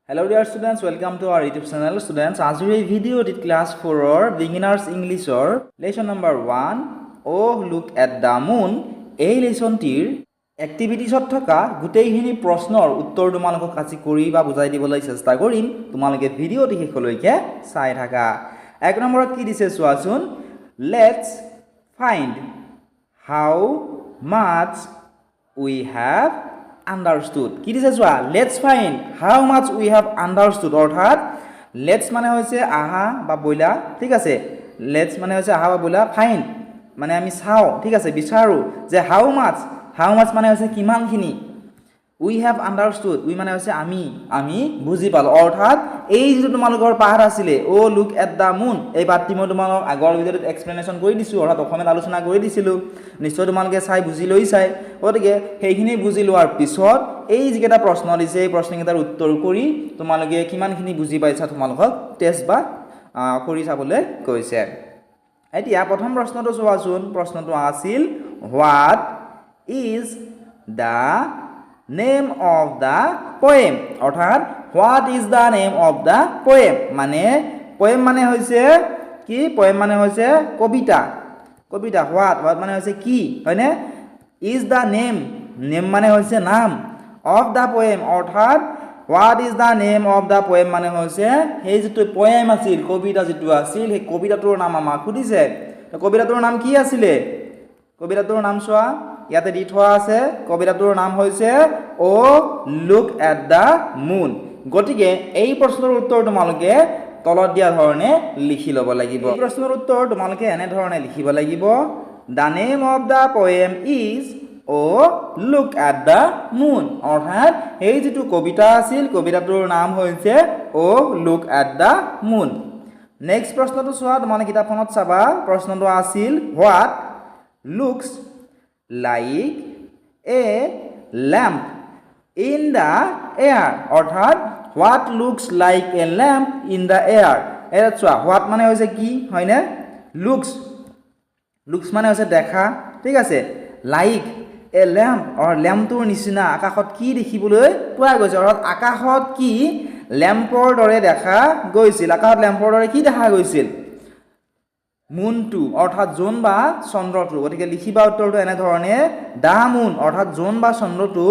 Hello dear students, welcome to our YouTube channel. Students, আজিৰ এই ভিডিঅ'টিত class 4ৰ beginners ইংলিছৰ lesson number 1 Oh look at the moon এই লেসনটিৰ এক্টিভিটিছত থকা গোটেইখিনি প্ৰশ্নৰ উত্তৰ তোমালোকক আজি কৰি বা বুজাই দিবলৈ চেষ্টা কৰিম। তোমালোকে ভিডিঅ'টি শেষলৈকে চাই থাকা। এক নম্বৰত কি দিছে চোৱাচোন, let's find how much we have understood. কি দিছে চোৱা, let's find how much we have understood, অৰ্থাৎ let's মানে হৈছে আহা বা বইলা, ঠিক আছে। let's মানে হৈছে আহা বা বইলা, find মানে আমি চাও, ঠিক আছে, বিচাৰো যে how much মানে হৈছে কিমানখিনি, we have understood, we মানে হৈছে আমি বুজি পালো, অৰ্থাৎ এই যে তোমালোকৰ পাঠ আছিলে ও লুক এট দা মুন, এই পাঠটি মই তোমালোক আগৰ ভিডিঅ'ত এক্সপ্লেনেশ্যন কৰি দিছো, অৰ্থাৎ অসমীয়াত আলোচনা কৰি দিছিলো, নিশ্চয় তোমালোকে চাই বুজি লৈছাই। গতিকে সেইখিনি বুজি লোৱাৰ পিছত এই যিকেইটা প্ৰশ্ন দিছে এই প্ৰশ্নকেইটাৰ উত্তৰ কৰি তোমালোকে কিমানখিনি বুজি পাইছা তোমালোকক টেষ্ট বা কৰি চাবলৈ কৈছে। এতিয়া প্ৰথম প্ৰশ্নটো চোৱাচোন, প্ৰশ্নটো আছিল what is the name of the poem, অৰ্থাৎ what is the name of the poem, মানে poem মানে হৈছে কি, poem মানে হৈছে কবিতা, what মানে হৈছে কি, হয়নে, is the name মানে হৈছে নাম, of the poem অৰ্থাৎ what is the name of the poem মানে হৈছে সেই যিটো poem আছিল, কবিতা যিটো আছিল সেই কবিতাটোৰ নাম আমাক সুধিছে। কবিতাটোৰ নাম কি আছিলে, কবিতাটোৰ নাম চোৱা ইয়াতে দি থোৱা আছে, কবিতাটোৰ নাম হৈছে ও লুক এট দা মুন। গতিকে এই প্ৰশ্নৰ উত্তৰ তোমালোকে তলত দিয়া ধৰণে লিখি ল'ব লাগিব। এই প্ৰশ্নৰ উত্তৰ তোমালোকে এনে ধৰণে লিখিব লাগিব, the name of the poem is O look at the moon, অৰ্থাৎ এই যিটো কবিতা আছিল কবিতাটোৰ নাম হৈছে O look at the moon. Next প্ৰশ্নটো চোৱা, তোমালোকে কিতাপখনত চাবা, প্ৰশ্নটো আছিল what looks like a lamp in the air, অৰ্থাৎ what looks like a lamp in the air। এটা চোৱা what মানে হৈছে কি, হয়নে, looks মানে হৈছে দেখা, ঠিক আছে, like a lamp লেম্পটোৰ নিচিনা আকাশত কি দেখিবলৈ পোৱা গৈছে, অৰ্থাৎ আকাশত কি লেম্পৰ দৰে দেখা গৈছিল, আকাশত লেম্পৰ দৰে কি দেখা গৈছিল, মুনটো অৰ্থাৎ জোন বা চন্দ্ৰটো। গতিকে লিখিবা উত্তৰটো এনেধৰণে, দা মুন অৰ্থাৎ জোন বা চন্দ্ৰটো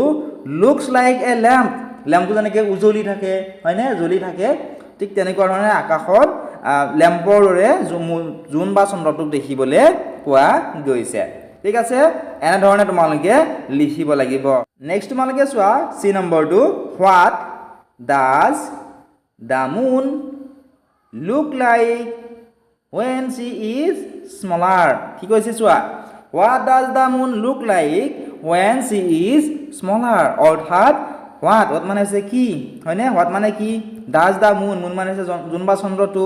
লুকস লাইক এ লেম্প, লেম্পটো যেনেকৈ উজ্বলি থাকে, হয়নে, জ্বলি থাকে, ঠিক তেনেকুৱা ধৰণে আকাশত লেম্পৰ দৰে জোন বা চন্দ্ৰটোক দেখিবলৈ পোৱা গৈছে। ঠিক আছে, এনেধৰণে তোমালোকে লিখিব লাগিব। নেক্সট তোমালোকে চোৱা চি নম্বৰটো, what does the moon look like when she is smaller, কি কৈছে চোৱা, what does the moon look like when she is smaller, অৰ্থাৎ what মানে হৈছে কি, হয়নে, what মানে কি, does the moon মানে হৈছে জোন বা চন্দ্ৰটো,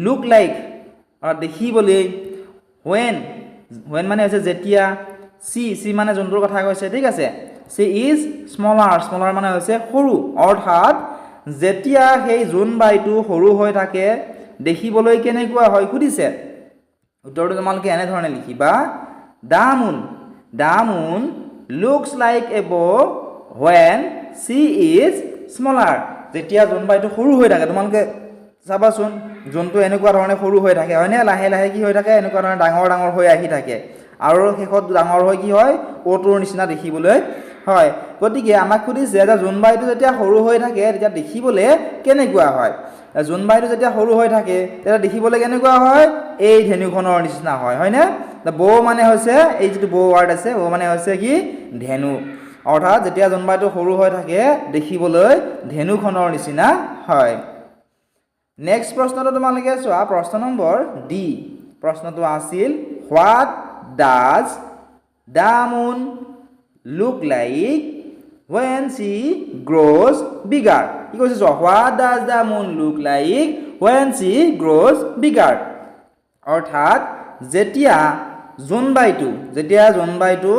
look like অৰ্থাৎ দেখিবলৈ, when মানে হৈছে যেতিয়া, she মানে জোনটোৰ কথা কৈছে, ঠিক আছে, she is smaller মানে হৈছে সৰু, অৰ্থাৎ যেতিয়া সেই জোন বাইটো সৰু হৈ থাকে দেখিবলৈ কেনেকুৱা হয় সুধিছে। উত্তৰটো তোমালোকে এনেধৰণে লিখিবা, the moon looks like a বো when she is smaller, যেতিয়া জোন বাইটো সৰু হৈ থাকে, তোমালোকে চাবাচোন জোনটো এনেকুৱা ধৰণে সৰু হৈ থাকে, হয়নে, লাহে লাহে কি হৈ থাকে, এনেকুৱা ধৰণে ডাঙৰ হৈ আহি থাকে, আৰু শেষত ডাঙৰ হৈ কি হয় অ'টোৰ নিচিনা দেখিবলৈ হয়। গতিকে আমাক সুধিছে যে জোনবাইটো যেতিয়া সৰু হৈ থাকে তেতিয়া দেখিবলৈ কেনেকুৱা হয়, জোনবাইটো যেতিয়া সৰু হৈ থাকে তেতিয়া দেখিবলৈ কেনেকুৱা হয়, এই ধেনুখনৰ নিচিনা হয়, হয়নে, বৌ মানে হৈছে এই যিটো বৌ ৱাৰ্ড আছে, বৌ মানে হৈছে কি ধেনু, অৰ্থাৎ যেতিয়া জোনবাইটো সৰু হৈ থাকে দেখিবলৈ ধেনুখনৰ নিচিনা হয়। নেক্সট প্ৰশ্নটো তোমালোকে চোৱা, প্ৰশ্ন নম্বৰ ডি, প্ৰশ্নটো আছিল what does the moon look like when she grows bigger, কি কৈছে চোৱা, what does the moon look like when she grows bigger, অৰ্থাৎ যেতিয়া জোনবাইটো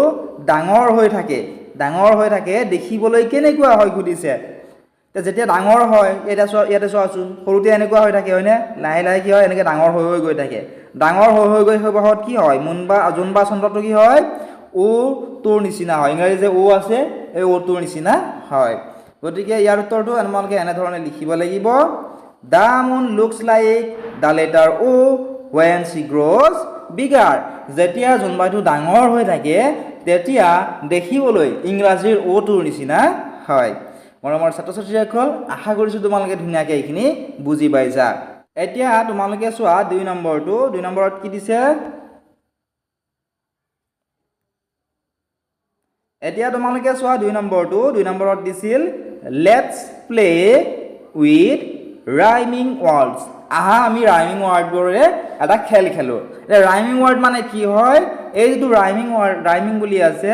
ডাঙৰ হৈ থাকে দেখিবলৈ কেনেকুৱা হয় সুধিছে। যেতিয়া ডাঙৰ হয় ইয়াতে চোৱাচোন, সৰুতে এনেকুৱা হৈ থাকে, হয়নে, লাহে লাহে কি হয় এনেকৈ ডাঙৰ হৈ গৈ থাকে, ডাঙৰ হৈ গৈ শেষত কি হয়, জোন বা চন্দ্ৰটো কি হয় ও তোৰ নিচিনা হয়, ইংৰাজী যে ও আছে এই ও তোৰ নিচিনা হয়। গতিকে ইয়াৰ উত্তৰটো তোমালোকে এনেধৰণে লিখিব লাগিব The moon looks like the letter O when she grows bigger যেতিয়া জোনবাইটো ডাঙৰ হৈ থাকে তেতিয়া দেখিবলৈ ইংৰাজীৰ O টোৰ নিচিনা হয় মৰমৰ ছাত্ৰ ছাত্ৰীসকল আশা কৰিছো তোমালোকে ধুনীয়াকৈ এইখিনি বুজি পাইছা এতিয়া তোমালোকে চোৱা 2 নম্বৰটো 2 নম্বৰত কি দিছে এতিয়া তোমালোকে চোৱা 2 নম্বৰটো 2 নম্বৰত দিছিল লেটস প্লে উইথ ৰাইমিং ওয়াৰ্ডস আহা আমি ৰাইমিং ওয়াৰ্ডবোৰে এটা খেল খেলো রাইমিং ওয়ার্ড মানে কি হয় এই যেটো রাইমিং ওয়ার্ড রাইমিং বুলি আছে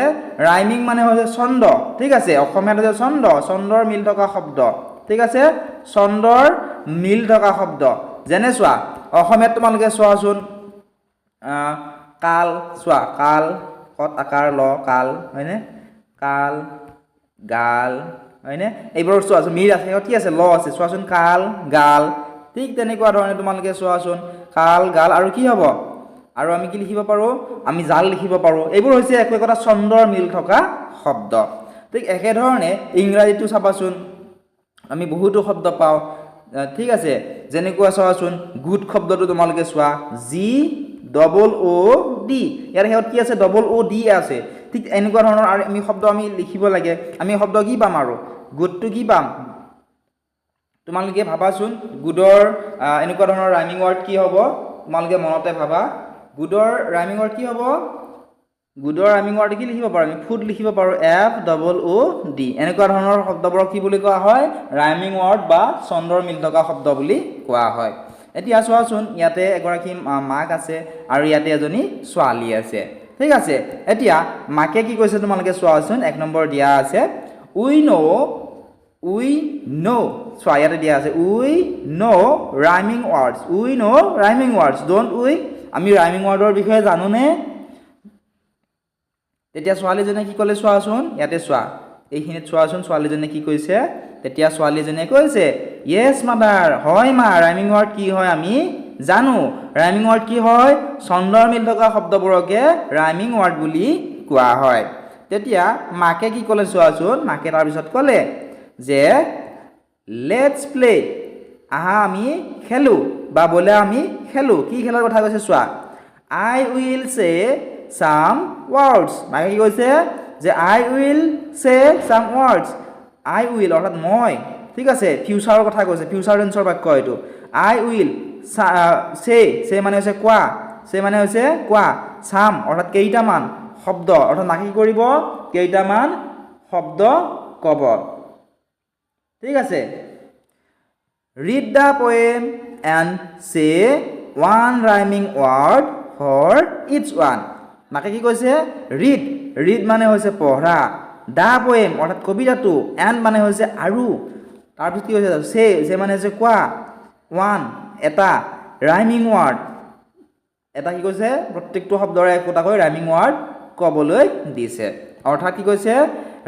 রাইমিং মানে হৈছে ছন্দ ঠিক আছে অসমীয়াত হৈছে ছন্দ ছন্দৰ মিল থকা শব্দ ঠিক আছে ছন্দৰ মিল থকা শব্দ যেনে চোৱা অসমীয়াত তোমালোকে চোৱাচোন কাল চোৱা কাল কত আকাৰ ল কাল হয়নে কাল গাল হয়নে এইবোৰ চোৱাচোন মিল আছে কি আছে ল আছে চোৱাচোন কাল গাল ঠিক তেনেকুৱা ধৰণে তোমালোকে চোৱাচোন কাল গাল আৰু কি হ'ব আৰু আমি কি লিখিব পাৰো আমি জাল লিখিব পাৰো এইবোৰ হৈছে একোটা ছন্দৰ মিল থকা শব্দ ঠিক একে ধৰণে ইংৰাজীটো চাবাচোন আমি বহুতো শব্দ পাওঁ ঠিক আছে যেনেকুৱা চোৱাচোন গুড শব্দটো তোমালোকে চোৱা জি ডবল ও ডি ইয়াৰ হেত কি আছে ডবল ও ডি আছে ঠিক এনেকুৱা ধৰণৰ আৰু আমি শব্দ আমি লিখিব লাগে আমি শব্দ কি পাম আৰু গুডটো কি পাম তোমালোকে ভাবাচোন গুডৰ এনেকুৱা ধৰণৰ ৰাইমিং ওয়াৰ্ড কি হ'ব তোমালোকে মনতে ভাবা গুডৰ ৰাইমিং ওয়াৰ্ড কি হ'ব গুডৰ ৰাইমিং ওয়াৰ্ড কি লিখিব পাৰো আমি ফুড লিখিব পাৰো এফ ডবল ও ডি এনেকুৱা ধৰণৰ শব্দবোৰক কি বুলি কোৱা হয় ৰাইমিং ওয়াৰ্ড বা ছন্দৰ মিল থকা শব্দ বুলি কোৱা হয় এতিয়া চোৱাচোন ইয়াতে এগৰাকী মাক আছে আৰু ইয়াতে এজনী ছোৱালী আছে ঠিক আছে এতিয়া মাকে কি কৈছে তোমালোকে চোৱাচোন 1 নম্বৰ দিয়া আছে উই নো so ইয়াতে দিয়া আছে we know rhyming words don't উই আমি রাইমিং ওয়াৰ্ডৰ বিষয়ে জানো নে তেতিয়া ছোৱালীজনে কি কলে চোৱাচোন ইয়াতে চোৱা এইখিনিত চোৱাচোন ছোৱালীজনে কি কৈছে তেতিয়া ছোৱালীজনে কৈছে ইয়েস মাদাৰ হয় মা ৰাইমিং ওয়াৰ্ড কি হয় আমি জানো ৰাইমিং ওয়াৰ্ড কি হয় ছন্দৰ মিল থকা শব্দবোৰকে ৰাইমিং ওয়াৰ্ড বুলি কোৱা হয় তেতিয়া মাকে কি কলে চোৱাচোন মাকে তাৰ পিছত কলে যে লেটস প্লে আহা আমি খেলো বা বলে আমি খেলো কি খেলাৰ কথা কৈছে চোৱা আই উইল সে সাম ওয়ার্ডস মাকে কি কৈছে যে আই will say sum words I will অৰ্থাৎ মই ঠিক আছে ফিউচাৰৰ কথা কৈছে ফিউচাৰ টেন্সৰ বাক্য এইটো আই উইল সে মানে হৈছে কোৱা সে মানে হৈছে কোৱা সাম অৰ্থাৎ কেইটামান শব্দ অৰ্থাৎ মাকে কি কৰিব কেইটামান শব্দ ক'ব ঠিক আছে read the poem and say one rhyming word for each one মাকে কি কৈছে read মানে হৈছে পঢ়া the poem অৰ্থাৎ কবিতাটো and মানে হৈছে আৰু তাৰ পিছত কি হৈছে say মানে হৈছে কোৱা one এটা rhyming word এটা কি কৈছে প্ৰত্যেকটো শব্দৰে একোটাকৈ rhyming word ক'বলৈ দিছে অৰ্থাৎ কি কৈছে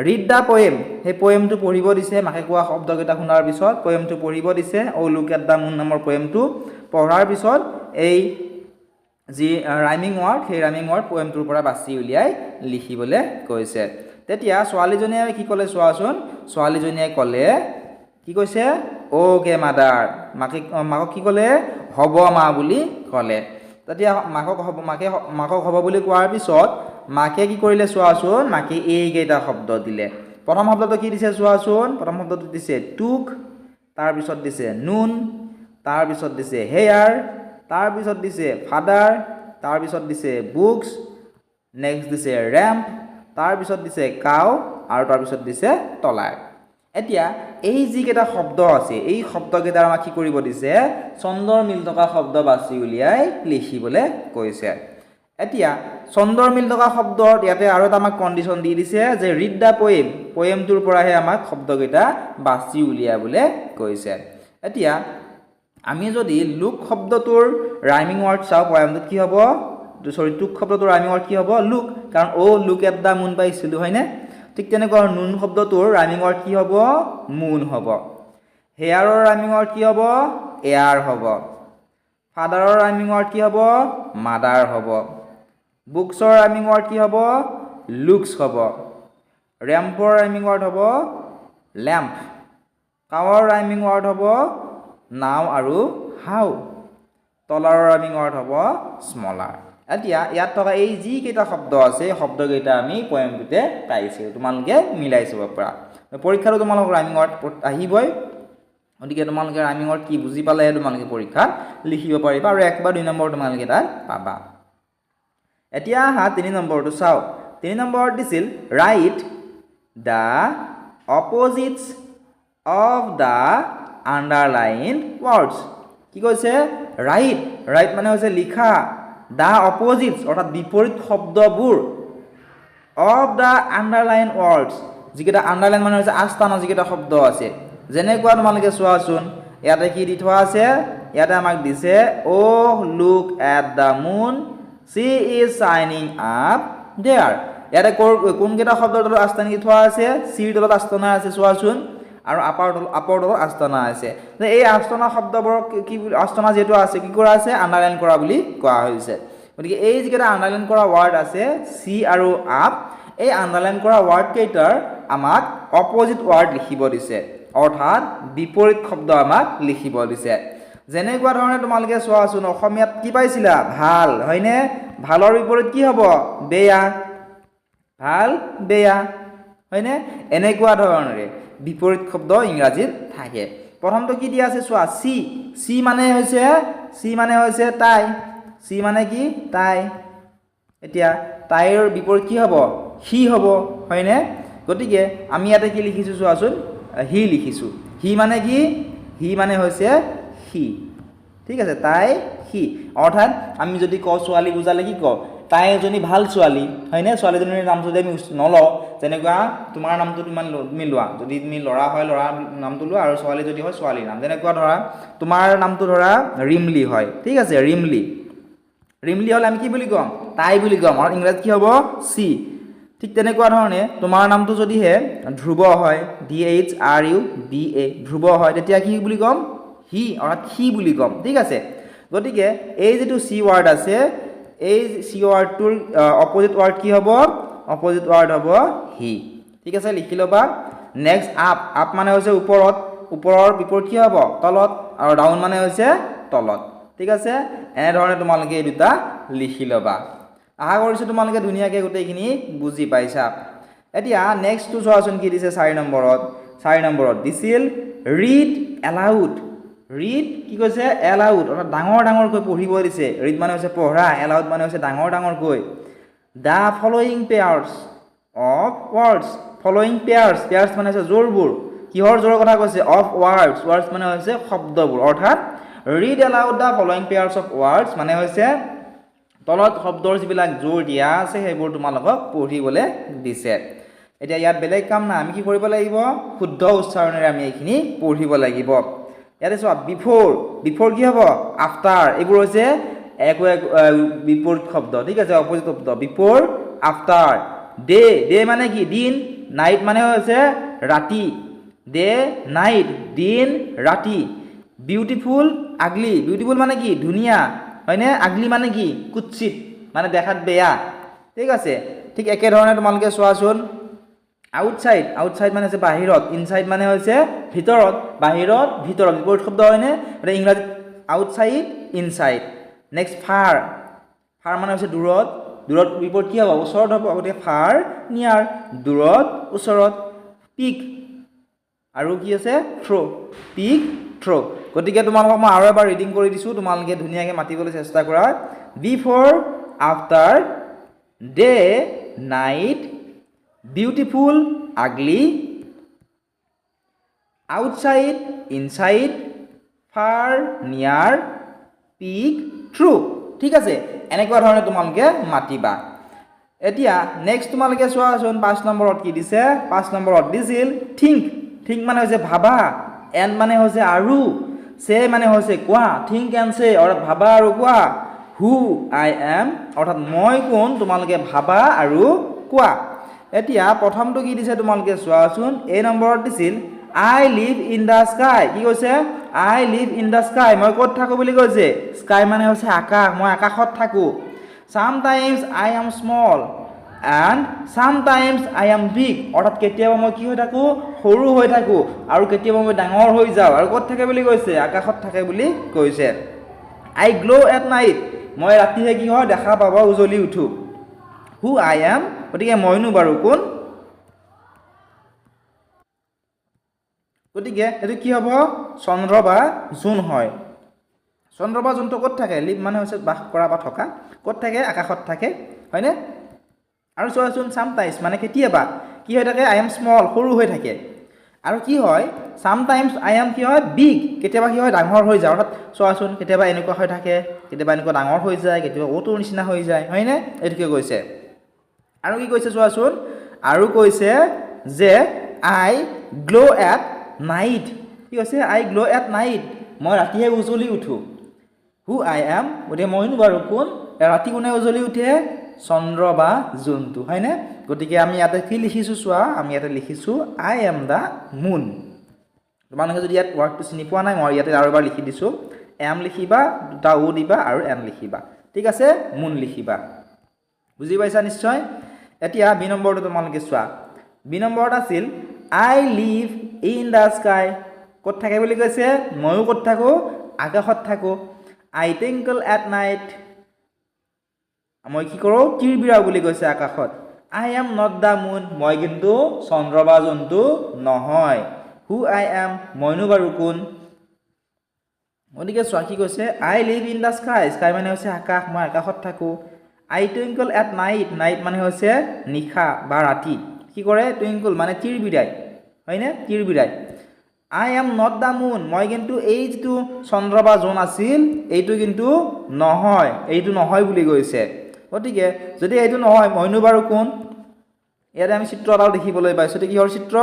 read the poem হে পোয়েমটো পঢ়িব দিছে মাকে কোৱা শব্দকেইটা শুনাৰ পিছত পোয়েমটো পঢ়িব দিছে ও লুক এট দা মুন নামৰ পোয়েমটো পঢ়াৰ পিছত এই যি ৰাইমিং ওয়াৰ্ড সেই ৰাইমিং ওয়াৰ্ড পোয়েমটোৰ পৰা বাছি উলিয়াই লিখিবলৈ কৈছে তেতিয়া ছোৱালীজনীয়ে কি ক'লে চোৱাচোন ছোৱালীজনীয়ে ক'লে কি কৈছে ওকে মাদাৰ মাকক কি ক'লে হ'ব মা বুলি ক'লে তেতিয়া মাকক হ'ব বুলি কোৱাৰ পিছত মাকে কি কৰিলে চোৱাচোন মাকে এইকেইটা শব্দ দিলে প্ৰথম শব্দটো কি দিছে চোৱাচোন প্ৰথম শব্দটো দিছে টুক তাৰ পিছত দিছে নুন তাৰ পিছত দিছে হেয়াৰ তাৰ পিছত দিছে ফাদাৰ তাৰ পিছত দিছে বুকস নেক্সট দিছে ৰেম্প তাৰ পিছত দিছে কাউ আৰু তাৰ পিছত দিছে তলাৰ এতিয়া এই যি কেইটা শব্দ আছে এই শব্দকেইটাৰ আমাক কি কৰিব দিছে ছন্দৰ মিল থকা শব্দ বাছি উলিয়াই লিখিবলৈ কৈছে এতিয়া ছন্দৰ মিল থকা শব্দত ইয়াতে আৰু এটা আমাক কন্ডিশন দি দিছে যে ৰিড দা পোয়েমটোৰ পৰাহে আমাক শব্দকেইটা বাছি উলিয়াবলৈ কৈছে এতিয়া আমি যদি লুক শব্দটোৰ ৰাইমিং ওয়াৰ্ড চাও পোয়েমটোত কি হ'ব টুক শব্দটোৰ ৰাইমিং ওয়াৰ্ড কি হ'ব লুক কাৰণ ও লুক এট দা মুন পাইছিলো হয়নে ঠিক তেনেকুৱা নুন শব্দটোৰ ৰাইমিং ওয়াৰ্ড কি হ'ব মুন হ'ব হেয়াৰৰ ৰাইমিং ওয়াৰ্ড কি হ'ব এয়াৰ হ'ব ফাদাৰৰ ৰাইমিং ওয়াৰ্ড কি হ'ব মাদাৰ হ'ব বুকসৰ ৰাইমিং ওয়াৰ্ড কি হ'ব লুকস হ'ব ৰেম্পৰ ৰাইমিং ওয়াৰ্ড হ'ব ল্যাম্প কাৱৰ ৰাইমিং ৱৰ্ড হ'ব নাও আৰু হাউ তলাৰৰ ৰাইমিং ৱৰ্ড হ'ব স্মলাৰ এতিয়া ইয়াত থকা এই যি কেইটা শব্দ আছে শব্দকেইটা আমি পয়েমটোতে পাইছো তোমালোকে মিলাই চাব পাৰা পৰীক্ষাটো তোমালোকৰ ৰাইমিং ৱৰ্ড আহিবই গতিকে তোমালোকে ৰাইমিং ৱৰ্ড কি বুজি পালে তোমালোকে পৰীক্ষাত লিখিব পাৰিবা আৰু 1 বা 2 নম্বৰ তোমালোকে তাত পাবা এতিয়া হা 3 নম্বৰটো চাও 3 নম্বৰত দিছিল write the opposites of the underlined words কি কৈছে ৰাইট মানে হৈছে লিখা দা অপজিটস অৰ্থাৎ বিপৰীত শব্দবোৰ অফ দা আন্ডাৰলাইন ৱৰ্ডছ যিকেইটা আন্ডাৰলাইন মানে হৈছে আস্থান যিকেইটা শব্দ আছে যেনেকুৱা তোমালোকে চোৱাচোন ইয়াতে কি দি থোৱা আছে ইয়াতে আমাক দিছে O look at the moon she is shining up there ইয়াতে কোন কেইটা শব্দৰ তলত আস্থান দি থোৱা আছে সিৰ তলত আস্থানা আছে চোৱাচোন আৰু আপৰ তলত আস্থানা আছে এই আস্থানা শব্দবোৰ কি আস্থানা যেটো আছে কি কৰা আছে আন্ডাৰলাইন কৰা বুলি কোৱা হৈছে গতিকে এই যিকেইটা আন্ডাৰলাইন কৰা ৱৰ্ড আছে সি আৰু আপ এই আন্ডাৰলাইন কৰা ৱৰ্ড কেইটাৰ আমাক অপজিট ৱৰ্ড লিখিব দিছে অৰ্থাৎ বিপৰীত শব্দ আমাক লিখিব দিছে যেনেকুৱা ধৰণে তোমালোকে চোৱাচোন অসমীয়াত কি পাইছিলা ভাল হয়নে ভালৰ বিপৰীত কি হ'ব বেয়া ভাল বেয়া হয়নে এনেকুৱা ধৰণৰে বিপৰীত শব্দ ইংৰাজীত থাকে প্ৰথমটো কি দিয়া আছে চোৱা সি মানে হৈছে তাই সি মানে কি তাই এতিয়া তাইৰ বিপৰীত কি হ'ব হি হ'ব হয়নে গতিকে আমি ইয়াতে কি লিখিছো চোৱাচোন হি লিখিছো হি মানে কি হি মানে হৈছে হি ঠিক আছে তাই হি অৰ্থাৎ আমি যদি কওঁ ছোৱালী বুজালে কি কওঁ তাই এজনী ভাল ছোৱালী হয়নে ছোৱালীজনীৰ নামটো যদি আমি নলওঁ যেনেকুৱা তোমাৰ নামটো তুমি লোৱা যদি তুমি ল'ৰা হয় ল'ৰা নামটো লোৱা আৰু ছোৱালী যদি হয় ছোৱালীৰ নাম যেনেকুৱা ধৰা তোমাৰ নামটো ধৰা ৰিমলি হয় ঠিক আছে ৰিমলি হ'লে আমি কি বুলি ক'ম তাই বুলি ক'ম আৰু ইংৰাজীত কি হ'ব চি ঠিক তেনেকুৱা ধৰণে তোমাৰ নামটো যদিহে ধ্ৰুৱ হয় DHRUBA ধ্ৰুৱ হয় তেতিয়া কি বুলি ক'ম হি অৰ্থাৎ হি বুলি ক'ম ঠিক আছে গতিকে এই যিটো চি ৱৰ্ড আছে এই চি ৱৰ্ডটোৰ অপজিট ৱৰ্ড কি হ'ব অপজিট ৱৰ্ড হ'ব হি ঠিক আছে লিখি ল'বা নেক্সট আপ মানে হৈছে ওপৰৰ বিপৰীত কি হ'ব তলত আৰু ডাউন মানে হৈছে তলত ঠিক আছে এনেধৰণে তোমালোকে এই দুটা লিখি ল'বা আশা কৰিছোঁ তোমালোকে ধুনীয়াকৈ গোটেইখিনি বুজি পাইছা এতিয়া নেক্সটটো চোৱাচোন কি দিছে 4 নম্বৰত দিছিল ৰিড এলাউড কি কৈছে এলাউড অৰ্থাৎ ডাঙৰকৈ পঢ়িব দিছে ৰিড মানে হৈছে পঢ়া এলাউড মানে হৈছে ডাঙৰকৈ দা following pairs of words pairs মানে হৈছে জোৰবোৰ কিহৰ জোৰৰ কথা কৈছে অফ ৱৰ্ডছ মানে হৈছে শব্দবোৰ অৰ্থাৎ read aloud the following pairs of words মানে হৈছে তলত শব্দৰ যিবিলাক জোৰ দিয়া আছে সেইবোৰ তোমালোকক পঢ়িবলৈ দিছে এতিয়া ইয়াত বেলেগ কাম নাই আমি কি কৰিব লাগিব শুদ্ধ উচ্চাৰণেৰে আমি এইখিনি পঢ়িব লাগিব ইয়াতে চোৱা বিফৰ কি হ'ব আফটাৰ এইবোৰ হৈছে এক বিপৰীত শব্দ ঠিক আছে অপজিট শব্দ বিফৰ আফটাৰ ডে মানে কি দিন নাইট মানে হৈছে ৰাতি ডে নাইট দিন ৰাতি বিউটিফুল মানে কি ধুনীয়া হয়নে আগলি মানে কি কুৎসিত মানে দেখাত বেয়া ঠিক আছে ঠিক একেধৰণে তোমালোকে চোৱাচোন আউটসাইড মানে হৈছে বাহিৰত ইনসাইড মানে হৈছে ভিতৰত বিপৰীত শব্দ হয়নে এটা ইংৰাজীত আউটসাইড ইনসাইড নেক্সট ফাৰ মানে হৈছে দূৰত বিপৰীত কি হ'ব ওচৰত হ'ব গতিকে ফাৰ নিয়াৰ দূৰত ওচৰত পিক আৰু কি আছে থ্ৰ গতিকে তোমালোকক মই আৰু এবাৰ ৰিডিং কৰি দিছোঁ তোমালোকে ধুনীয়াকৈ মাতিবলৈ চেষ্টা কৰা before after day night beautiful আগলি আউটসাইড ইনসাইড ফাৰ নিয়াৰ পিক থ্ৰু ঠিক আছে এনেকুৱা ধৰণে তোমালোকে মাতিবা এতিয়া নেক্সট তোমালোকে চোৱাচোন 5 নম্বৰত কি দিছে 5 নম্বৰত দিছিল থিংক মানে হৈছে ভাবা এণ্ড মানে হৈছে আৰু সে মানে হৈছে কোৱা থিংক এণ্ড সে অৰ্থাৎ ভাবা আৰু কোৱা হু আই এম অৰ্থাৎ মই কোন তোমালোকে ভাবা আৰু কোৱা এতিয়া প্ৰথমটো কি দিছে তোমালোকে চোৱাচোন এই নম্বৰত দিছিল I live in the sky কি কৈছে I live in the sky মই ক'ত থাকোঁ বুলি কৈছে স্কাই মানে হৈছে আকাশ মই আকাশত থাকোঁ চামটাইমছ I am small and sometimes I am big অৰ্থাৎ কেতিয়াবা মই কি হৈ থাকো সৰু হৈ থাকো আৰু কেতিয়াবা মই ডাঙৰ হৈ যাওঁ আৰু ক'ত থাকে বুলি কৈছে আকাশত থাকে বুলি কৈছে I glow at night মই ৰাতিহে কি হয় দেখা পাব উজলি উঠো who I am গতিকে মইনো বাৰু কোন গতিকে এটো কি হ'ব চন্দ্ৰ বা জোন হয় চন্দ্ৰ বা জোনটো ক'ত থাকে লিভ মানে হৈছে বাস কৰা বা থকা ক'ত থাকে আকাশত থাকে হয়নে আৰু চোৱাচোন sometimes মানে কেতিয়াবা কি হৈ থাকে I am small সৰু হৈ থাকে আৰু কি হয় sometimes I am কি হয় big কেতিয়াবা কি হয় ডাঙৰ হৈ যায় অৰ্থাৎ চোৱাচোন কেতিয়াবা এনেকুৱা হৈ থাকে কেতিয়াবা এনেকুৱা ডাঙৰ হৈ যায় কেতিয়াবা ওটোৰ নিচিনা হৈ যায় হয়নে এটোকে কৈছে আৰু কি কৈছে চোৱাচোন আৰু কৈছে যে I glow at night কি কৈছে I glow at night মই ৰাতিহে উজলি উঠো who I am গতিকে মইনো বাৰু কোন ৰাতি কোনে উজলি উঠে চন্দ্ৰ বা জোনটো হয়নে গতিকে আমি ইয়াতে কি লিখিছো চোৱা আমি ইয়াতে লিখিছো I am the moon তোমালোকে যদি ইয়াত ওয়ার্ডটো চিনি পোৱা নাই মই ইয়াতে আৰু এবাৰ লিখি দিছো am লিখিবা দুটা ও দিবা আৰু n লিখিবা ঠিক আছে মুন লিখিবা বুজি পাইছা নিশ্চয় এতিয়া বি নম্বৰটো তোমালোকে চোৱা বি নম্বৰত আছিল I live in the sky ক'ত থাকে বুলি কৈছে ময়ো ক'ত থাকো আকাশত থাকো I twinkle at night মই কি কৰো কিৰবিৰা বুলি কৈছে আকাশত I am not the moon মই কিন্তু চন্দ্ৰ বা জন্তু নহয় who I am মইনো বাৰু কোন গতিকে চোৱা কি কৈছে I live in the sky sky মানে হৈছে আকাশ মই আকাশত থাকো I twinkle at night night মানে হৈছে নিশা বা ৰাতি কি কৰে টুইঙ্কল মানে কিৰবিৰাই হয়নে কিৰবিৰাই I am not the moon মই কিন্তু এই যেটো চন্দ্ৰ বা জোন আছিল এইটো কিন্তু নহয় এইটো নহয় বুলি কৈছে গতিকে যদি এইটো নহয় মইনো বাৰু কোন ইয়াতে আমি চিত্ৰ এটা দেখিবলৈ পাইছো এটো কিহৰ চিত্ৰ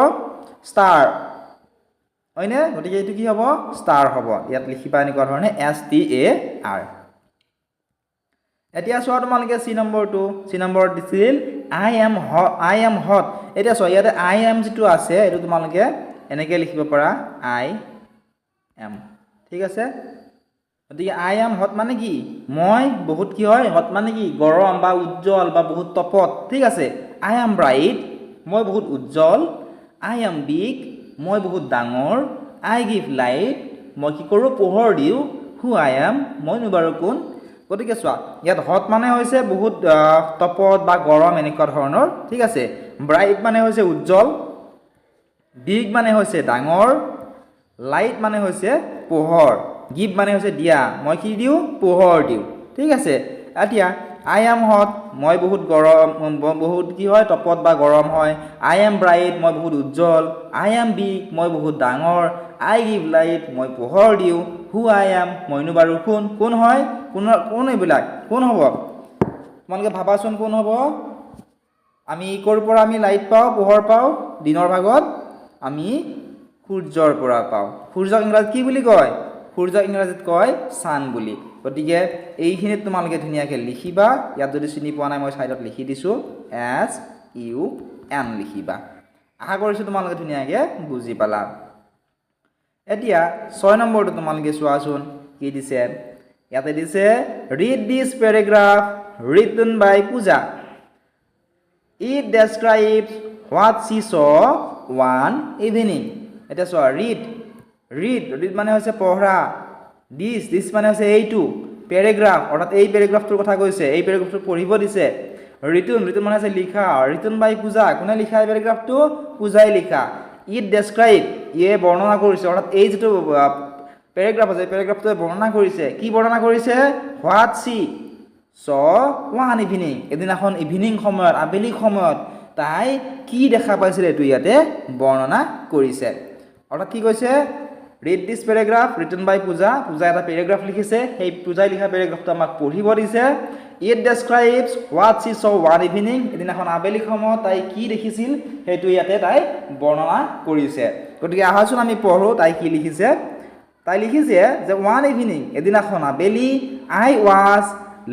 ষ্টাৰ হয়নে গতিকে এইটো কি হ'ব ষ্টাৰ হ'ব ইয়াত লিখিবা এনেকুৱা ধৰণে S T A R এতিয়া চোৱা তোমালোকে সি নম্বৰটো সি নম্বৰত দিছিল I am hot এতিয়া চোৱা ইয়াতে I am যেটো আছে এটো তোমালোকে এনেকৈ লিখিব পাৰা I am ঠিক আছে গতিকে I am hot মানে কি মই বহুত কি হয় hot মানে কি গৰম বা উজ্জ্বল বা বহুত তপত ঠিক আছে I am bright মই বহুত উজ্জ্বল I am big মই বহুত ডাঙৰ I give light মই কি কৰো পোহৰ দিও who I am মইনো বাৰু কোন গতিকে চোৱা ইয়াত hot মানে হৈছে বহুত তপত বা গৰম এনেকুৱা ধৰণৰ ঠিক আছে bright মানে হৈছে উজ্জ্বল big মানে হৈছে ডাঙৰ light মানে হৈছে পোহৰ give মানে হৈছে দিয়া মই কি দিও পোহৰ দিও ঠিক আছে এতিয়া I am hot মই বহুত গৰম বহুত কি হয় তপত বা গৰম হয় I am bright মই বহুত উজ্জ্বল I am big মই বহুত ডাঙৰ I give light মই পোহৰ দিও who I am মইনো বাৰু কোন হয় কোন এইবিলাক কোন হ'ব তোমালোকে ভাবাচোন কোন হ'ব আমি কৰ পৰা আমি লাইট পাও পোহৰ পাও দিনৰ ভাগত আমি সূৰ্যৰ পৰা পাও সূৰ্যক ইংৰাজীত কি বুলি কয় সূৰ্যক ইংৰাজীত কয় সান বুলি গতিকে এইখিনিত তোমালোকে ধুনিয়াকৈ লিখিবা ইয়াত যদি চিনি পোৱা নাই মই সাইডত লিখি দিছো S U N লিখিবা আশা কৰিছো তোমালোকে ধুনিয়াকৈ বুজি পালা এতিয়া 6 নম্বৰটো তোমালোকে চোৱাচোন কি দিছে ইয়াতে দিছে read this paragraph written by Pooja it describes what she saw one evening এটা চোৱা read মানে হৈছে পঢ়া this মানে হৈছে এইটো প্যাৰাগ্ৰাফ অৰ্থাৎ এই প্যাৰাগ্ৰাফটোৰ কথা কৈছে এই প্যাৰাগ্ৰাফটো পঢ়িব দিছে written মানে হৈছে লিখা written by Pooja কোনে লিখা এই প্যাৰাগ্ৰাফটো পূজাই লিখা it describe ইয়ে বৰ্ণনা কৰিছে অৰ্থাৎ এই যেটো প্যাৰাগ্ৰাফ আছে প্যাৰাগ্ৰাফটোৱে বৰ্ণনা কৰিছে কি বৰ্ণনা কৰিছে what she saw one evening এদিনাখন ইভিনিং সময়ত আবেলি সময়ত তাই কি দেখা পাইছিল এটো ইয়াতে বৰ্ণনা কৰিছে অৰ্থাৎ কি কৈছে read this paragraph written by Pooja এটা প্যাৰাগ্ৰাফ লিখিছে সেই পূজাই লিখা প্যাৰাগ্ৰাফটো আমাক পঢ়িব দিছে it describes what she saw one evening এদিনাখন আবেলি সময়ত তাই কি দেখিছিল হেতু ইয়াতে তাই বৰ্ণনা কৰিছে গতিকে আহাচোন আমি পঢ়ো তাই কি লিখিছে তাই লিখিছে যে one evening এদিনাখন আবেলি I was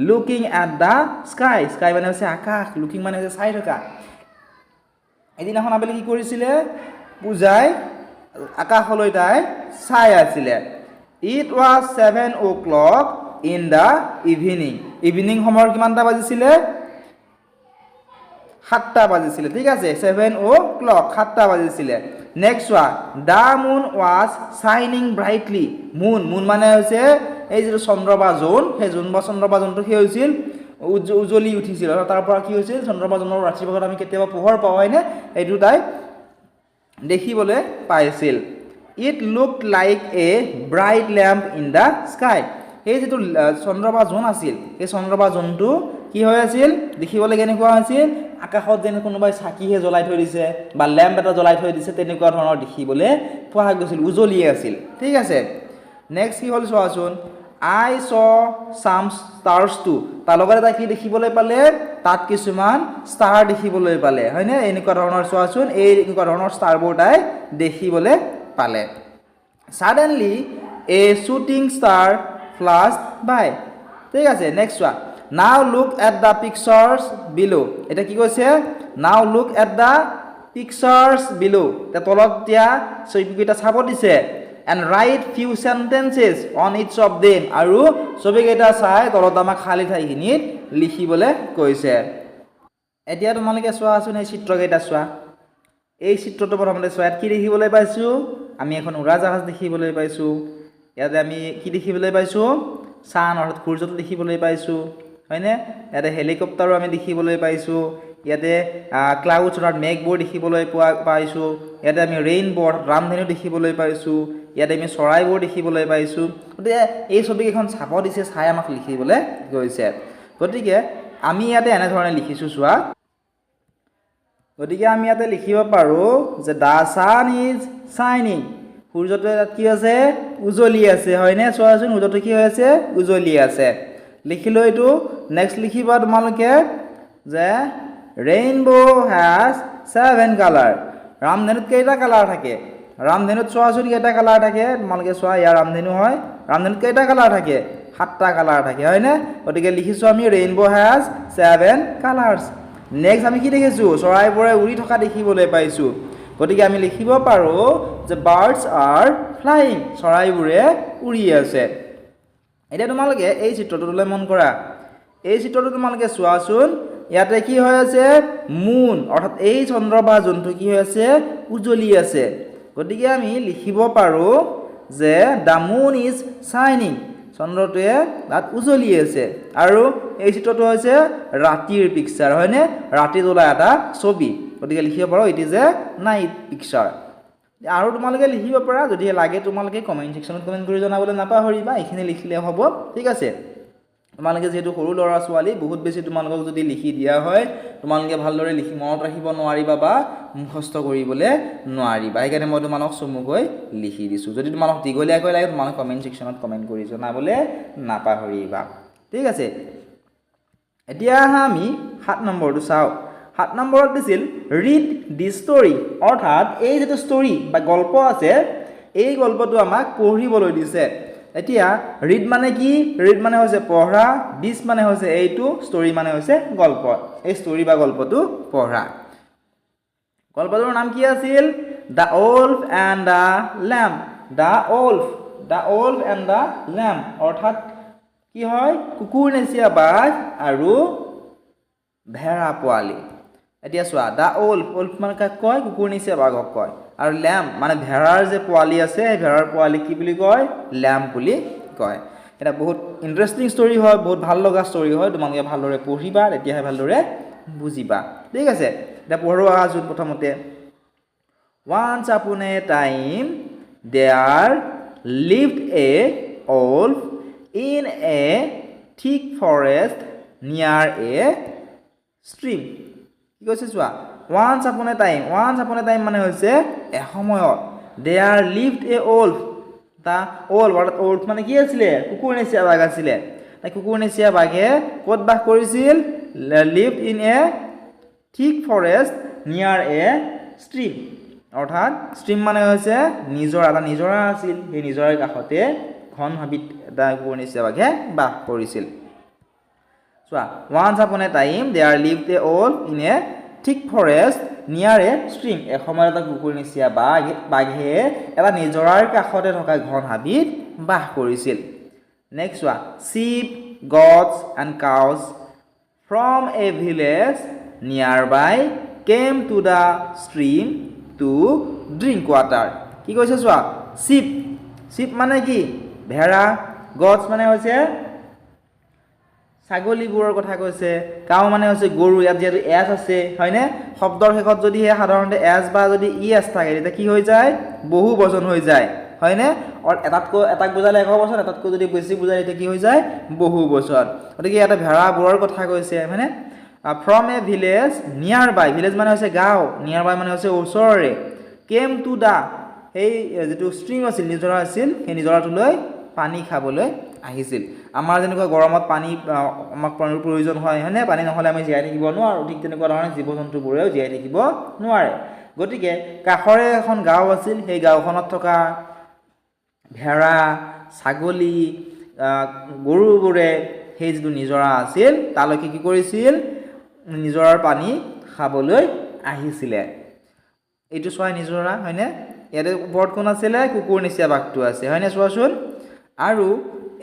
looking at the sky মানে হৈছে আকাশ looking মানে হৈছে চাই থকা এদিনাখন আবেলি কি কৰিছিলে পূজাই আকাশলৈ তাই চাই আছিলে it was 7 o'clock in the evening সময়ৰ কিমানটা বাজিছিলে 7টা বাজিছিলে ঠিক আছে 7 o'clock 7টা বাজিছিলে নেক্সট ওয়া দা মুন ওয়াজ শাইনিং ব্ৰাইটলি মুন মানে হৈছে এই যে চন্দ্ৰ বা জোন সেই জোন বা চন্দ্ৰ বা জোনটো কি হৈছিল উজ্বলি উঠিছিল আৰু তাৰ পৰা কি হৈছিল চন্দ্ৰ বা জোনৰ ৰাতিপুৱা আমি কেতিয়াবা পোহৰ পাওঁ হয়নে এইটো তাই দেখিবলৈ পাইছিল it looked like a bright lamp in the sky এই যেটো চন্দ্ৰ বা জোন আছিল এই চন্দ্ৰ বা জোনটো কি হৈ আছিল দেখিবলৈ কেনেকুৱা আছিল আকাশত যেন কোনোবাই চাকিহে জ্বলাই থৈ দিছে বা ল্যাম্প এটা জ্বলাই থৈ দিছে তেনেকুৱা ধৰণৰ দেখিবলৈ পোৱা গৈছিল উজ্বলি আছিল ঠিক আছে নেক্সট কি হ'ল চোৱাচোন I saw some stars too তাৰ লগতে এটা কি দেখিবলৈ পালে তাত কিছুমান ষ্টাৰ দেখিবলৈ পালে হয়নে এনেকুৱা ধৰণৰ চোৱাচোন এই এনেকুৱা ধৰণৰ ষ্টাৰবোৰ তাই দেখিবলৈ পালে suddenly a shooting star flashed by ঠিক আছে next one now look at the pictures below এটা কি কৈছে now look at the pictures below তে তলত দিয়া ছবিকেইটা চাব দিছে and write few sentences on each of them আৰু ছবিকেইটা চাই তলত আমাক খালি ঠাইখিনিত লিখিবলৈ কৈছে এতিয়া তোমালোকে চোৱাচোন এই চিত্ৰকেইটা চোৱা এই চিত্ৰটো প্ৰথমতে চোৱা কি দেখিবলৈ পাইছো আমি এখন উৰাজাহাজ দেখিবলৈ পাইছো ইয়াতে আমি কি দেখিবলৈ পাইছো সান অৰ্থাৎ সূৰ্যটো দেখিবলৈ পাইছো হয়নে ইয়াতে হেলিকপ্টাৰো আমি দেখিবলৈ পাইছো ইয়াতে ক্লাউডছ অৰ্থাৎ মেঘবোৰ দেখিবলৈ পাইছো ইয়াতে আমি ৰেইনবো ৰামধেনু দেখিবলৈ পাইছো ইয়াতে আমি চৰাইবোৰ দেখিবলৈ পাইছো গতিকে এই ছবিকেইখন চাব দিছে চাই আমাক লিখিবলৈ গৈছে গতিকে আমি ইয়াতে এনে ধৰণে লিখিছো চোৱা গতিকে আমি ইয়াতে লিখিব পাৰো যে দা সান ইজ শাইনিং সূৰ্যটো কি আছে উজ্বলি আছে হয়নে চোৱাচোন সূৰ্যটো কি হৈ আছে উজ্বলি আছে লিখিলো এইটো নেক্সট লিখিবা তোমালোকে যে ৰেইনবো হ্যাজ 7 কালাৰ ৰামধেনুত কেইটা কালাৰ থাকে ৰামধেনুত চোৱাচোন কেইটা কালাৰ থাকে তোমালোকে চোৱা ইয়াৰ ৰামধেনু হয় ৰামধেনুত কেইটা কালাৰ থাকে 7টা কালাৰ থাকে হয়নে গতিকে লিখিছো আমি ৰেইনবো হ্যাজ 7 কালাৰ্স নেক্সট আমি কি দেখিছো চৰাইবোৰে উৰি থকা দেখিবলৈ পাইছো গতিকে আমি লিখিব পাৰো যে বাৰ্ডছ আৰ ফ্লাইং চৰাইবোৰে উৰি আছে এতিয়া তোমালোকে এই চিত্ৰটোলৈ মন কৰা এই চিত্ৰটো তোমালোকে চোৱাচোন ইয়াতে কি হৈ আছে মুন অৰ্থাৎ এই চন্দ্ৰ বা জোনটো কি হৈ আছে উজ্বলি আছে গতিকে আমি লিখিব পাৰো যে দা মুন ইজ শাইনিং চন্দ্ৰটোৱে তাত উজ্বলি আছে আৰু এই চিত্ৰটো হৈছে ৰাতিৰ পিকচাৰ হয়নে ৰাতি জ্বলা এটা ছবি গতিকে লিখিব পাৰো it is a night picture আৰু তোমালোকে লিখিব পাৰা যদি লাগে তোমালোকে কমেন্ট সেকশনত কমেন্ট কৰি জনাবলৈ নাপাহৰিবা এইখিনি লিখিলে হ'ব ঠিক আছে তোমালোকে যেহেতু সৰু ল'ৰা ছোৱালী বহুত বেছি তোমালোকক যদি লিখি দিয়া হয় তোমালোকে ভালদৰে লিখি মনত ৰাখিব নোৱাৰিবা বা মুখস্থ কৰিবলৈ নোৱাৰিবা সেইকাৰণে মই তোমালোকক চমুকৈ লিখি দিছো যদি তোমালোক দীঘলীয়াকৈ লাগে তোমালোকে কমেন্ট সেকশনত কমেন্ট কৰি জনাবলৈ নাপাহৰিবা ঠিক আছে এতিয়া আমি 7 নম্বৰটো চাও 7 নম্বৰত দিছিল ৰিড দি ষ্টৰী অৰ্থাৎ এই যেটো ষ্টৰী বা গল্প আছে এই গল্পটো আমাক পঢ়িবলৈ দিছে এতিয়া ৰিড মানে কি ৰিড মানে হৈছে পঢ়া দিস মানে হৈছে এইটো ষ্টৰী মানে হৈছে গল্প এই ষ্টৰী বা গল্পটো পঢ়া গল্পটোৰ নাম কি আছিল the wolf and the lamp the wolf and the lamp অৰ্থাৎ কি হয় কুকুৰ নেচিয়া বাঘ আৰু ভেড়া পোৱালি এতিয়া চোৱা দা ওলফ মানে কাক কয় কুকুৰ নেচিয়া বাঘক কয় আৰু ল্যাম্প মানে ভেড়াৰ যে পোৱালি আছে এই ভেড়াৰ পোৱালি কি বুলি কয় ল্যাম্প বুলি কয় এটা বহুত ইন্টাৰেষ্টিং ষ্টৰী হয় বহুত ভাল লগা ষ্টৰী হয় তোমালোকে ভালদৰে পঢ়িবা তেতিয়াহে ভালদৰে বুজিবা ঠিক আছে এটা পঢ়োৱা আজুত প্ৰথমতে once upon a time there lived a wolf in a thick forest near a stream কি কৈছে চোৱা once upon a time মানে হৈছে এসময়ত there lived a wolf da wolf মানে কি আছিল কুকুৰ নেচিয়া বাঘ আছিল তাই কুকুৰ নেচিয়া বাঘে ক'ত বাস কৰিছিল lived in a thick forest near a stream অৰ্থাৎ stream মানে হৈছে নিজৰা আছিল এই নিজৰাৰ কাষতে ঘন হাবিত এটা কুকুৰ নেচিয়া বাঘে বাস কৰিছিল চোৱা once upon a time there lived a wolf in a thick forest near a stream এসময়ত এটা কুকুৰ নেচিয়া বাঘে এটা নিজৰাৰ কাষতে থকা ঘন হাবিত বাস কৰিছিল নেক্সট চোৱা sheep goats and cows from a village nearby came to the stream to drink water. কি কৈছে চোৱা sheep sheep মানে কি ভেড়া goats মানে হৈছে ছাগলীবোৰৰ কথা কৈছে কাউ মানে হৈছে গৰু ইয়াত যেটো এস আছে হয়নে শব্দৰ শেষত যদি হে সাধাৰণতে এস বা যদি ইএস থাকে তেতিয়া কি হৈ যায় বহু বচন হৈ যায় হয়নে আৰু এটাক বুজালে 100 বছৰ এটাতকৈ যদি বেছি বুজালে তেতিয়া কি হৈ যায় বহু বচন গতিকে এটা ভেড়াবোৰৰ কথা কৈছে হয়নে from a village nearby village মানে হৈছে গাঁও nearby মানে হৈছে ওচৰৰে came to the এই যেটো stream আছিল নিজৰা আছিল সেই নিজৰাটোলৈ পানী খাবলৈ আহিছিল আমাৰ যেনেকৈ গৰমত পানী আমাক পানীৰ প্ৰয়োজন হয় হয়নে পানী নহলে আমি জীয়াই থাকিব নোৱাৰো ঠিক তেনেকুৱা ধৰণে জীৱ-জন্তুবোৰেও জীয়াই থাকিব নোৱাৰে গতিকে কাষৰে এখন গাঁও আছিল সেই গাঁওখনত থকা ভেড়া ছাগলী গৰুবোৰে সেই যেটো নিজৰা আছিল তালৈকে কি কৰিছিল নিজৰাৰ পানী খাবলৈ আহিছিল এইটো ছয় নিজৰা হয়নে ইয়াতে ওপৰত কোন আছিল কুকুৰ নিচিয়া বাঘটো আছে হয়নে চোৱাচোন আৰু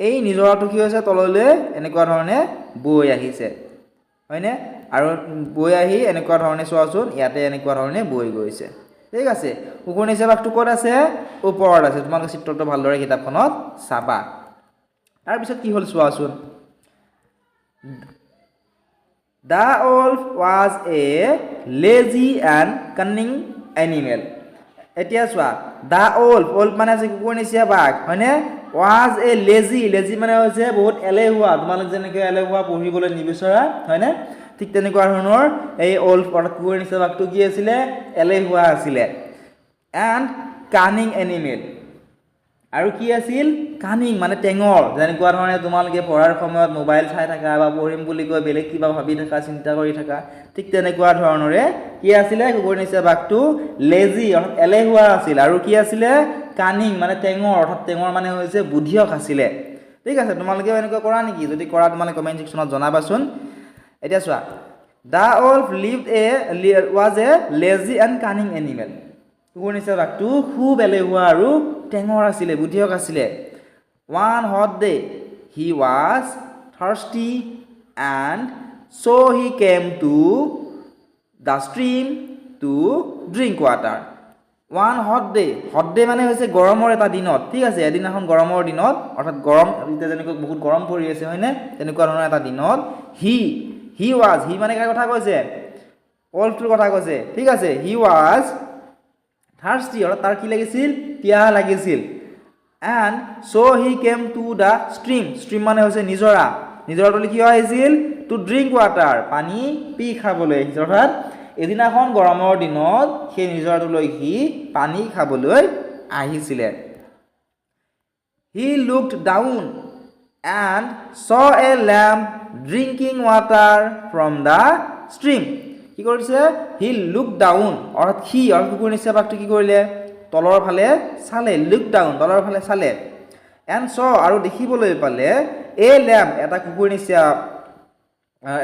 এই নিজৰাটো কি হৈছে তললৈ এনেকুৱা ধৰণে বৈ আহিছে হয়নে আৰু বৈ আহি এনেকুৱা ধৰণে চোৱাচোন ইয়াতে এনেকুৱা ধৰণে বৈ গৈছে ঠিক আছে কুকুৰ নিচিয়া বাঘটো ক'ত আছে ওপৰত আছে তোমালোকে চিত্ৰটো ভালদৰে কিতাপখনত চাবা তাৰ পিছত কি হ'ল চোৱাচোন The wolf was a lazy and cunning animal এতিয়া চোৱা the wolf মানে আছে কুকুৰ নিচিয়া বাঘ হয়নে was a lazy মানে হৈছে বহুত এলেহুৱা তোমালোক যেনেকৈ এলেহুৱা পঢ়িবলৈ নিবিচৰা হয়নে ঠিক তেনেকুৱা ধৰণৰ এই wolf অৰ্থাৎ কুকুৰ নিচিয়া বাঘটো কি আছিল এলেহুৱা আছিল and cunning animal আৰু কি আছিল কানিং মানে টেঙৰ যেনেকুৱা ধৰণে তোমালোকে পঢ়াৰ সময়ত মোবাইল চাই থাকা বা পঢ়িম বুলি কৈ বেলেগ কিবা ভাবি থাকা চিন্তা কৰি থাকা ঠিক তেনেকুৱা ধৰণৰে কি আছিল কুকুৰ নিচিয়া বাঘটো লেজি অৰ্থাৎ এলেহুৱা আছিল আৰু কি আছিল কানিং মানে টেঙৰ অৰ্থাৎ টেঙৰ মানে হৈছে বুদ্ধিয়ক আছিল ঠিক আছে তোমালোকে এনেকুৱা কৰা নেকি যদি কৰা তোমালোকে কমেন্ট সেকশনত জনাবাচোন এতিয়া চোৱা the wolf was a lazy and cunning animal কুকুৰ নিচিয়া বাঘটো খুব এলেহুৱা আৰু টেঙৰ আছিল বুদ্ধিয়ক আছিল one hot day he was thirsty and so he came to the stream to drink water one hot day মানে হৈছে গৰমৰ এটা দিনত ঠিক আছে এদিনাখন গৰমৰ দিনত অৰ্থাৎ গৰম এতিয়া যেনেকৈ বহুত গৰম পৰি আছে হয়নে তেনেকুৱা ধৰণৰ এটা দিনত he was মানে কি কথা কৈছে wolfটোৰ কথা কৈছে ঠিক আছে he was thirsty অৰ্থাৎ তাৰ কি লাগিছিল পিয়াহ লাগিছিল and so he came to the stream মানে হৈছে নিজৰাটোলৈ কি আহিছিল to drink water পানী পি খাবলৈ অৰ্থাৎ এদিনাখন গৰমৰ দিনত সেই নিজৰাটোলৈ সি পানী খাবলৈ আহিছিল he looked down and saw a lamb drinking water from the stream কি কৰিছে he looked down অৰ্থাৎ সি আৰু কুকুৰ নিচিয়া বাঘটো কি কৰিলে তলৰ ফালে চালে look down তলৰ ফালে চালে and saw আৰু দেখিবলৈ পালে a lamb এটা কুকুৰ নিচিয়া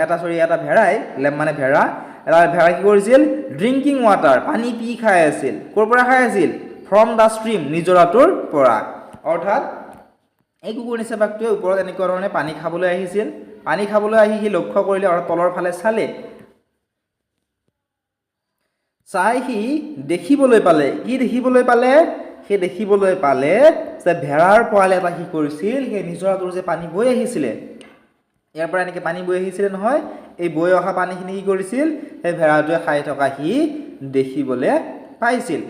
এটা ভেড়াই lamb মানে ভেড়া কি কৰিছিল drinking water পানী পি খাই আছিল কৰ পৰা খাই আছিল from the stream নিজৰাটোৰ পৰা অৰ্থাৎ এই কুকুৰ নিচিয়া বাঘটোৱে ওপৰত এনেকুৱা ধৰণে পানী খাবলৈ আহিছিল পানী খাবলৈ আহি সি লক্ষ্য কৰিলে আৰু তলৰ ফালে চালে চাই সি দেখিবলৈ পালে কি দেখিবলৈ পালে সি দেখিবলৈ পালে যে ভেড়াৰ পোৱালি এটা কি কৰিছিল সেই নিজৰাটোৰ যে পানী বৈ আহিছিল ইয়াৰ পৰা এনেকৈ পানী বৈ আহিছিল নহয় এই বৈ অহা পানীখিনি কি কৰিছিল সেই ভেড়াটোৱে খাই থকা সি দেখিবলৈ পাইছিল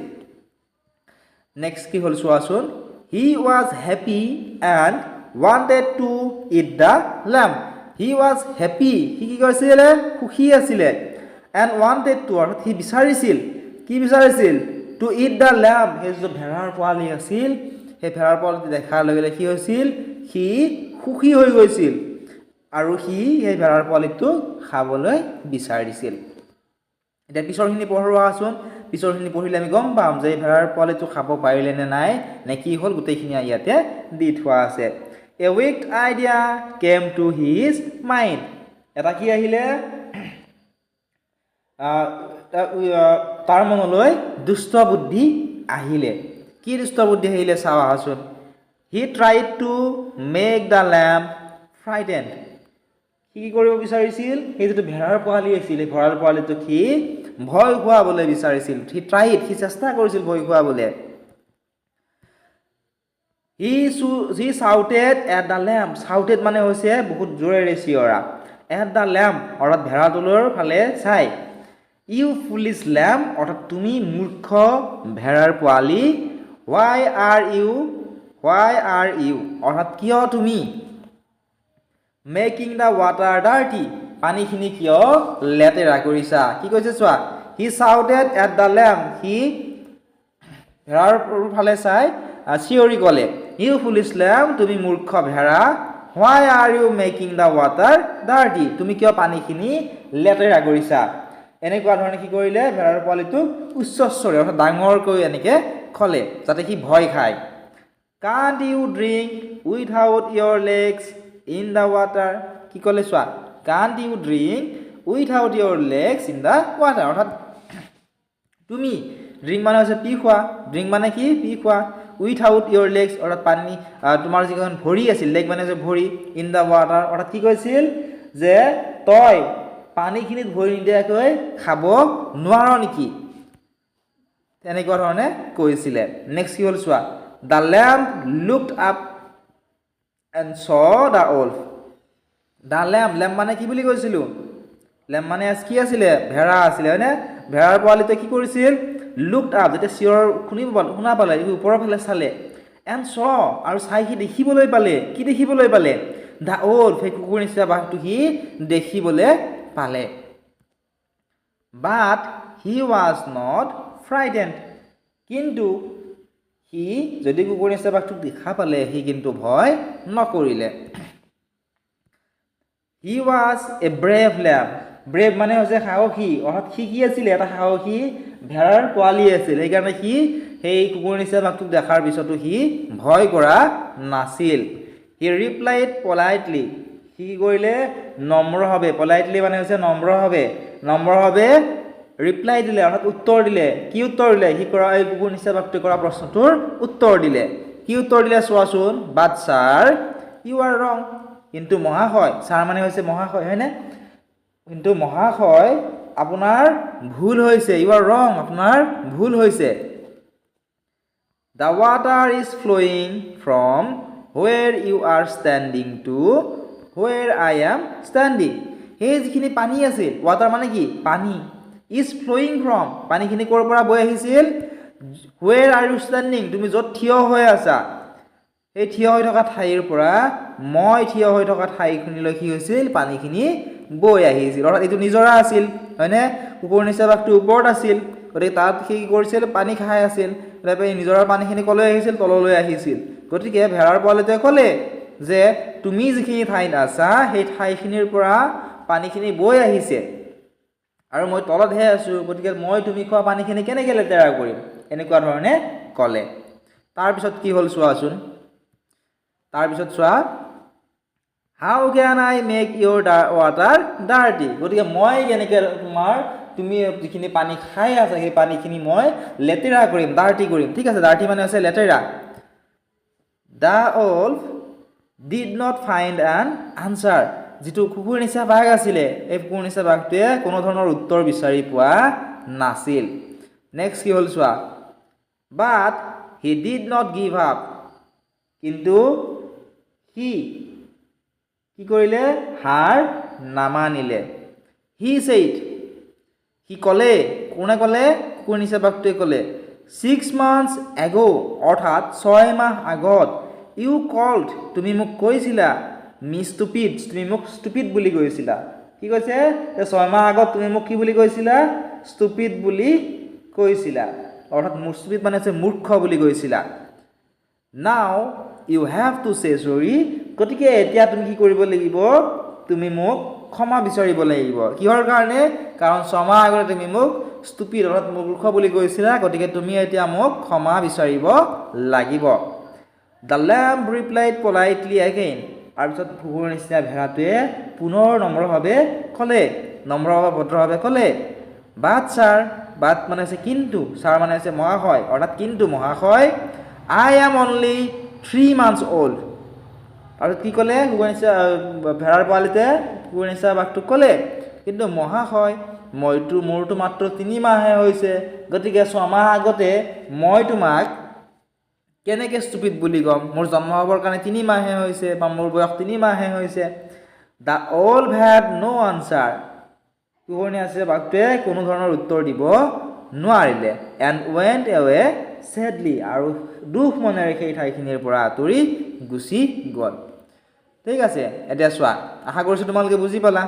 নেক্সট কি হ'ল চোৱাচোন he was happy and wanted to eat the lamb he was happy কি কৰিছিল খুশি আছিল and wanted to অৰ্থাৎ সি বিচাৰিছিল কি বিচাৰিছিল to eat the lamb সেই যে ভেড়াৰ পোৱালি আছিল সেই ভেড়াৰ পোৱালি দেখাৰ লগে লগে কি হৈছিল সি খুশি হৈ গৈছিল আৰু সি সেই ভেড়াৰ পোৱালিটো খাবলৈ বিচাৰিছিল এতিয়া পিছৰখিনি পঢ়োৱাচোন পিছৰখিনি পঢ়িলে আমি গম পাম যে ভেড়াৰ পোৱালিটো খাব পাৰিলে নে নাই নে কি হ'ল গোটেইখিনি ইয়াতে দি থোৱা আছে a wicked idea came to his mind এটা কি আহিলে তাৰ মনলৈ দুষ্ট বুদ্ধি আহিলে কি দুষ্ট বুদ্ধি আহিলে চাওঁচোন he tried to make the lamb frightened সি কি কৰিব বিচাৰিছিল সেই যিটো ভেড়াৰ পোৱালি আছিল এই ভেড়াৰ পোৱালিটোক সি ভয় খুৱাবলৈ বিচাৰিছিল সি চেষ্টা কৰিছিল ভয় খুৱাবলৈ he shouted at the lamb shouted মানে হৈছে বহুত জোৰেৰে চিঞৰা at the lamb অৰ্থাৎ ভেড়াটোৰ ফালে চাই you foolish lamb অৰ্থাৎ তুমি মূৰ্খ ভেড়াৰ পোৱালি why are you অৰ্থাৎ কিয় তুমি making the water dirty পানীখিনি কিয় লেতেৰা কৰিছা কি কৈছে চোৱা he shouted at the lamb সি ভেড়াৰ ফালে চাই চিঞৰি ক'লে you foolish lamb তুমি মূৰ্খ ভেড়া why are you making the water dirty তুমি কিয় পানীখিনি লেতেৰা কৰিছা এনেকুৱা ধৰণে কি কৰিলে ভেড়াৰ পোৱালিটোক উচ্চ স্বৰে অৰ্থাৎ ডাঙৰকৈ এনেকে ক'লে যাতে সি ভয় খায় can't you drink without your legs in the water কি ক'লে চোৱা can't you drink without your legs in the water অৰ্থাৎ তুমি ড্ৰিংক মানে হৈছে পি খোৱা ড্ৰিংক মানে কি পি খোৱা without your legs অৰ্থাৎ পানী তোমাৰ যিখন ভৰি আছিল লেগ মানে হৈছে ভৰি in the water অৰ্থাৎ কি কৈছিল যে তই পানীখিনিত ভৰি নিদিয়াকৈ খাব নোৱাৰ নেকি তেনেকুৱা ধৰণে কৈছিলে নেক্সট কি হ'ল চোৱা the lamb looked up and saw the wolf the lamb মানে কি বুলি কৈছিলো lamb মানে কি আছিলে ভেড়া আছিলে হয়নে ভেড়াৰ পোৱালিটোৱে কি কৰিছিল looked up যেতিয়া চিঞৰ শুনা পালে ই ওপৰৰ ফালে চালে and saw আৰু চাই সি দেখিবলৈ পালে কি দেখিবলৈ পালে the wolf সেই কুকুৰ নিচিনা বাঘটো সি দেখিবলৈ পালে but he was not frightened কিন্তু সি যদি কুকুৰ নিচিনা বাঘটোক দেখা পালে সি কিন্তু ভয় নকৰিলে he was a brave lamb brave মানে হৈছে সাহসী অৰ্থাৎ সি কি আছিল এটা সাহসী ভেড়াৰ পোৱালি আছিল সেইকাৰণে সি সেই কুকুৰ নিচিনা বাঘটোক দেখাৰ পিছতো সি ভয় কৰা নাছিল he replied politely সি কি কৰিলে নম্ৰভাৱে politely মানে হৈছে নম্ৰভাৱে ৰিপ্লাই দিলে অৰ্থাৎ উত্তৰ দিলে কি উত্তৰ দিলে সি কৰা এই কুকুৰ নিচিনা বাঘটোৱে কৰা প্ৰশ্নটোৰ উত্তৰ দিলে কি উত্তৰ দিলে চোৱাচোন but sir you are wrong কিন্তু মহাশয় ছাৰ মানে হৈছে মহাশয় হয়নে কিন্তু মহাশয় আপোনাৰ ভুল হৈছে you are wrong আপোনাৰ ভুল হৈছে the water is flowing from where you are standing to where I am standing এই যিখিনি পানী আছিল water মানে কি পানী is flowing from পানীখিনি ক'ৰ পৰা বৈ আহিছিল where are you standing তুমি য'ত থিয় হৈ আছা এই থিয় হৈ থকা ঠাইৰ পৰা মই থিয় হৈ থকা ঠাইখিনিলৈ কি হৈছিল পানীখিনি বৈ আহিছিল অৰ্থাৎ এইটো নিজৰা আছিল হয়নে কুকুৰ নিচিনা বাঘটো ওপৰত আছিল গতিকে তাত কি কৰিছিল পানী খাই আছিল তাৰপৰা এই নিজৰাৰ পানীখিনি কলৈ আহিছিল তললৈ আহিছিল গতিকে ভেড়াৰ পোৱালিটোৱে ক'লে যে তুমি যিখিনি ঠাইত আছা সেই ঠাইখিনিৰ পৰা পানীখিনি বৈ আহিছে আৰু মই তলতহে আছো গতিকে মই তুমি খোৱা পানীখিনি কেনেকৈ লেতেৰা কৰিম এনেকুৱা ধৰণে ক'লে তাৰপিছত কি হ'ল চোৱাচোন তাৰপিছত চোৱা how can I make your water dirty গতিকে মই কেনেকৈ তুমি যিখিনি পানী খাই আছা সেই পানীখিনি মই লেতেৰা কৰিম ডাৰ্টি কৰিম ঠিক আছে ডাৰ্টি মানে হৈছে লেতেৰা the wolf did not find an answer যিটো কুকুৰ নিচিনা বাঘ আছিলে এই কুকুৰ নিচিনা বাঘটোৱে কোনো ধৰণৰ উত্তৰ বিচাৰি পোৱা নাছিল নেক্সট কি হ'ল চোৱা but he did not give up কিন্তু সি কি কৰিলে হাৰ নামানিলে he said সি ক'লে কোনে ক'লে কুকুৰ নিচিনা বাঘটোৱে ক'লে 6 months ago অৰ্থাৎ 6 মাহ আগত you called তুমি মোক কৈছিলা মি ষ্টুপিড তুমি মোক ষ্টুপিড বুলি কৈছিলা কি কৈছে 6 মাহ আগত তুমি মোক কি বুলি কৈছিলা ষ্টুপিড বুলি কৈছিলা অৰ্থাৎ ষ্টুপিড মানে হৈছে মূৰ্খ বুলি কৈছিলা now you have to say sorry গতিকে এতিয়া তুমি কি কৰিব লাগিব তুমি মোক ক্ষমা বিচাৰিব লাগিব কিহৰ কাৰণে কাৰণ 6 মাহ আগতে তুমি মোক ষ্টুপিড অৰ্থাৎ মূৰ্খ বুলি কৈছিলা গতিকে তুমি এতিয়া মোক ক্ষমা বিচাৰিব লাগিব the lamb replied politely again তাৰপিছত কুকুৰ নিচিনা ভেড়াটোৱে পুনৰ নম্ৰভাৱে ক'লে নম্ৰভাৱে ভদ্ৰভাৱে ক'লে but sir but মানে হৈছে কিন্তু ছাৰ মানে হৈছে মহাশয় অৰ্থাৎ কিন্তু মহাশয় I am only 3 months old আৰু কি ক'লে কুকুৰ নিচিনা ভেড়াৰ পোৱালিতে কুকুৰনিচা বাঘটো ক'লে কিন্তু মহাশয় মোৰতো মাত্ৰ 3 মাহহে হৈছে গতিকে 6 মাহ আগতে মই তোমাক কেনেকৈ ষ্টুপিড বুলি ক'ম মোৰ জন্ম হ'বৰ কাৰণে 3 মাহহে হৈছে বা মোৰ বয়স 3 মাহহে হৈছে the owl had no answer কুকুৰনিচা বাঘটোৱে কোনো ধৰণৰ উত্তৰ দিব নোৱাৰিলে এণ্ড ৱেণ্ট এৱে চেডলি আৰু দুখ মনেৰে সেই ঠাইখিনিৰ পৰা আঁতৰি গুচি গ'ল ঠিক আছে এতিয়া চোৱা আশা কৰিছোঁ তোমালোকে বুজি পালা